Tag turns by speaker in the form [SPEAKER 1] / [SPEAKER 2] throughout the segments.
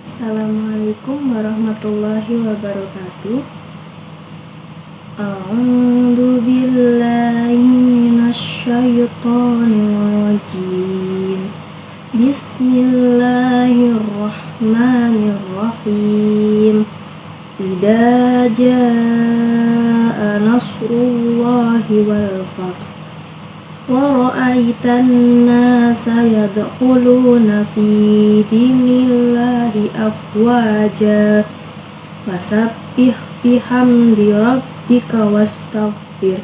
[SPEAKER 1] Assalamualaikum warahmatullahi wabarakatuh. A'udzu billahi minasyaitonir rajim. Bismillahirrahmanirrahim. Idza jaa nasrullahi wal fath wa ra'aitan nasa yadkhuluna fi dinillahi afwaja fasabbih bihamdi rabbika wastaghfir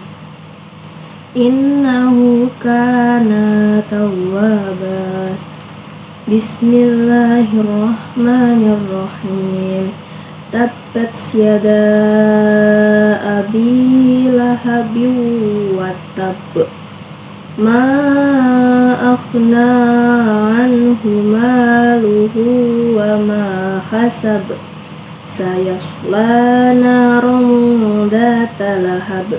[SPEAKER 1] innahu kana tawwaba. Bismillahirrahmanirrahim. Tabbat yada abi lahabin wa tab ma akhna anhu maluhu wa ma hasab sayasla naran dhata lahab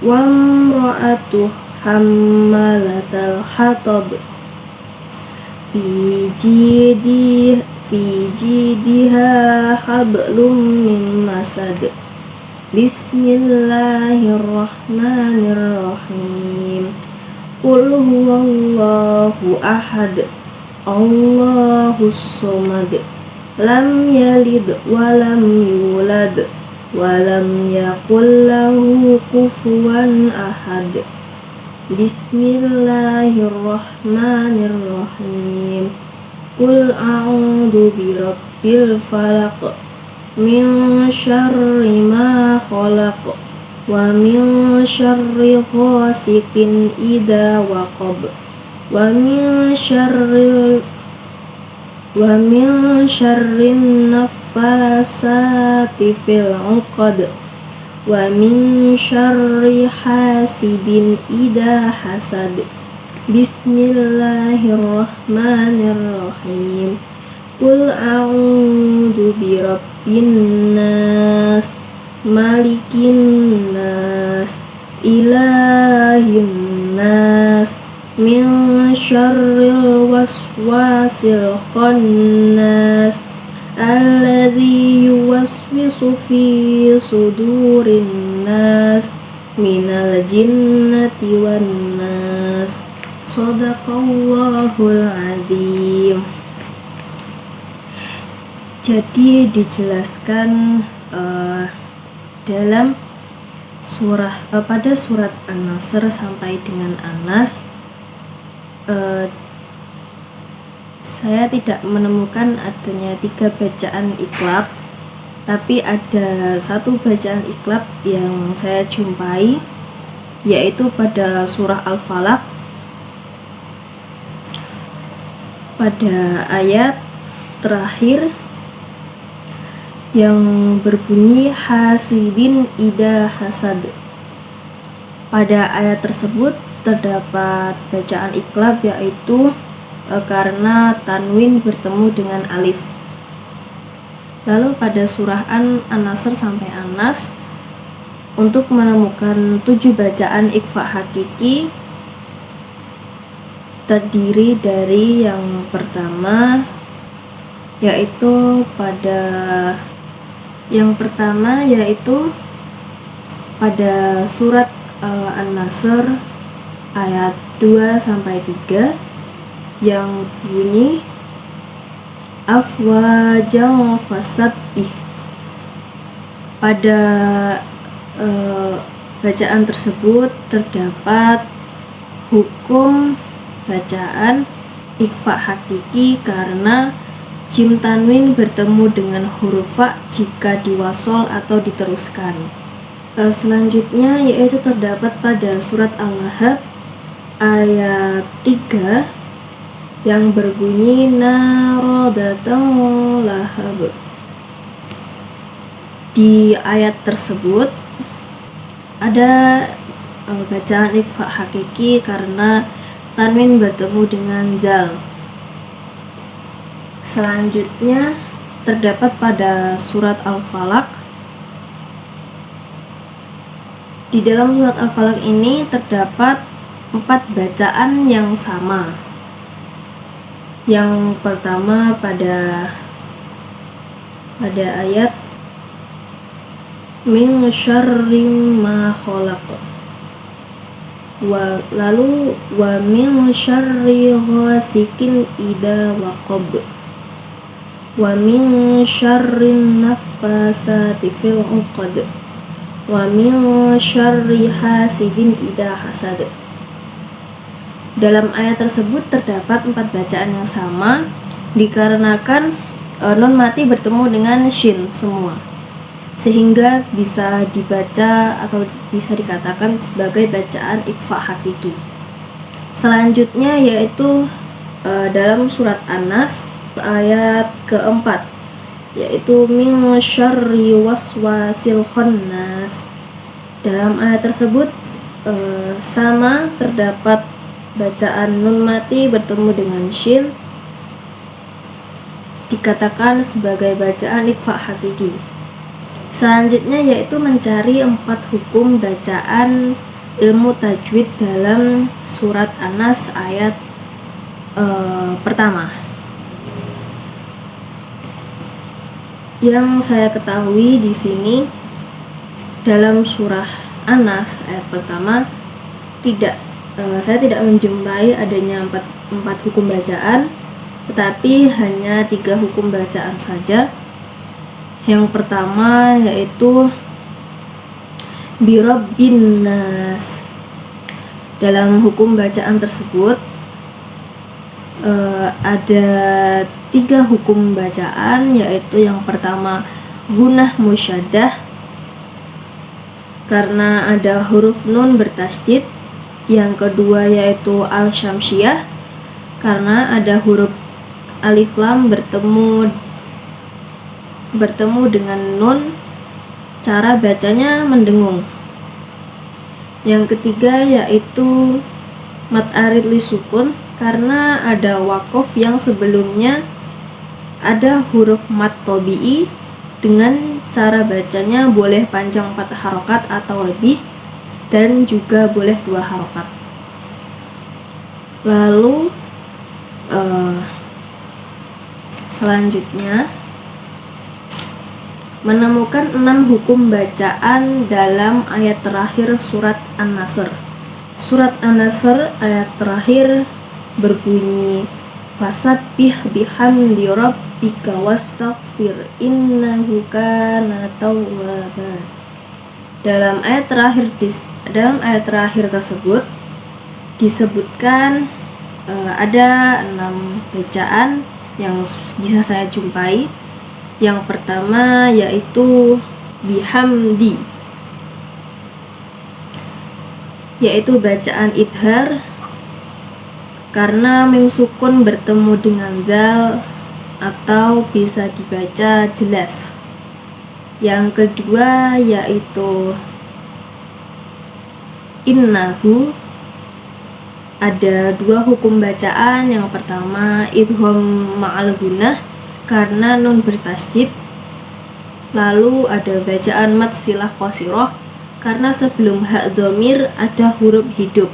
[SPEAKER 1] wa imra'atuhu hammalatal hatab fi jidiha hablum min masad. Bismillahirrahmanirrahim. Qul huwallahu ahad, Allahus somad, lam yalid walam yulad, walam yakul lahu kufuwan ahad. Bismillahirrahmanirrahim. Qul a'udzu birabbil falaq, min syarri ma khalaq, wa min syarri ghasikin idza waqab, wa min syarrin naffasati fil 'uqad, wa min syarri hasidin idza hasad. Bismillahirrahmanirrahim. Qul a'udzu birabbin nas, malikin nas, ilahin nas, min syarril waswasil khannas, alladzi yuwaswisu fi sudurin nas, minal jinnati wan nas. Shadaqallahul adzim. Jadi dijelaskan dalam pada surat An-Nasr sampai dengan An-Nas, saya tidak menemukan adanya 3 bacaan iqlab, tapi ada 1 bacaan iqlab yang saya jumpai, yaitu pada surah Al-Falaq pada ayat terakhir yang berbunyi hasidin idza hasad. Pada ayat tersebut terdapat bacaan iqlab, yaitu karena tanwin bertemu dengan alif. Lalu pada surah An-Nasr sampai An-Nas, untuk menemukan 7 bacaan ikhfa hakiki, terdiri dari yang pertama yaitu pada surat An-Nasr ayat 2 sampai 3 yang bunyi afwajan fasabbih. Pada bacaan tersebut terdapat hukum bacaan ikhfa hakiki karena jim tanwin bertemu dengan huruf fa jika diwasol atau diteruskan. Selanjutnya yaitu terdapat pada surat Al-Lahab ayat 3 yang berbunyi naradatan lahab. Di ayat tersebut ada bacaan ikhfa hakiki karena tanwin bertemu dengan dal. Selanjutnya terdapat pada surat Al-Falaq. Di dalam surat Al-Falaq ini terdapat 4 bacaan yang sama. Yang pertama pada pada ayat min syarri ma khalaq. Lalu wa min syarri ghasikin idza waqab. Wa min syarri naffasati fil 'uqad. Wa min syarri hasidin idza hasad. Dalam ayat tersebut terdapat 4 bacaan yang sama dikarenakan nun mati bertemu dengan shin semua, sehingga bisa dibaca atau bisa dikatakan sebagai bacaan ikhfa hakiki. Selanjutnya yaitu dalam surat An-Nas ayat keempat, yaitu min syarri waswasil khannas. Dalam ayat tersebut sama terdapat bacaan nun mati bertemu dengan shin, dikatakan sebagai bacaan ikhfa hakiki. Selanjutnya yaitu mencari 4 hukum bacaan ilmu tajwid dalam surat An-Nas ayat pertama. Yang saya ketahui di sini dalam surah An-Nas ayat pertama saya tidak menjumpai adanya 4 hukum bacaan, tetapi hanya 3 hukum bacaan saja. Yang pertama yaitu birabbin nas. Dalam hukum bacaan tersebut ada 3 hukum bacaan, yaitu yang pertama gunah musyaddah karena ada huruf nun bertasydid. Yang kedua yaitu al-syamsiyah karena ada huruf alif lam bertemu dengan nun, cara bacanya mendengung. Yang ketiga yaitu mad arid li sukun karena ada waqaf yang sebelumnya ada huruf mad tabi'i dengan cara bacanya boleh panjang 4 harokat atau lebih dan juga boleh 2 harokat. Lalu selanjutnya menemukan 6 hukum bacaan dalam ayat terakhir surat An-Nasr. Surat An-Nasr ayat terakhir berbunyi fasabbih bihamdi rabbika wastaghfir innahu kana tawwaba. Dalam ayat terakhir tersebut disebutkan ada 6 bacaan yang bisa saya jumpai. Yang pertama yaitu bihamdi, yaitu bacaan idhar karena mim sukun bertemu dengan dal atau bisa dibaca jelas. Yang kedua yaitu innahu, ada 2 hukum bacaan. Yang pertama idgham ma'al gunnah karena nun bertasydid. Lalu ada bacaan mad silah qasirah karena sebelum hak dhamir ada huruf hidup.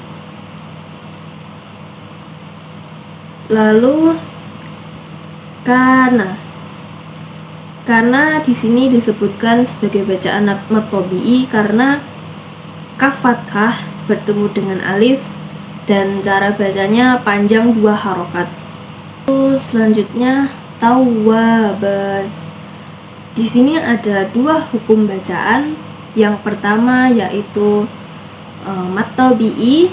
[SPEAKER 1] Lalu karena di sini disebutkan sebagai bacaan mad tabi'i karena kaf fathah bertemu dengan alif dan cara bacanya panjang 2 harokat. Terus selanjutnya tawwaban. Di sini ada 2 hukum bacaan. Yang pertama yaitu mad tabi'i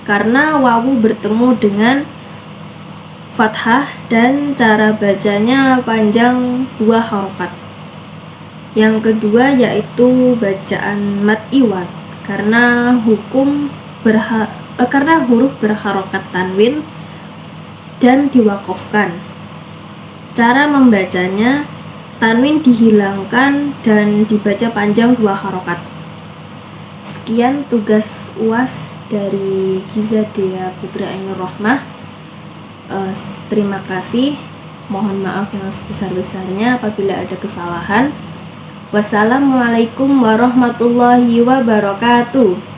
[SPEAKER 1] karena wawu bertemu dengan fathah dan cara bacanya panjang 2 harokat. Yang kedua yaitu bacaan mad iwad karena huruf berharokat tanwin dan diwakofkan. Cara membacanya tanwin dihilangkan dan dibaca panjang 2 harokat. Sekian tugas UAS dari Giza Dea Putri Ainur Rohmah. Terima kasih. Mohon maaf yang sebesar-besarnya apabila ada kesalahan. Wassalamualaikum warahmatullahi wabarakatuh.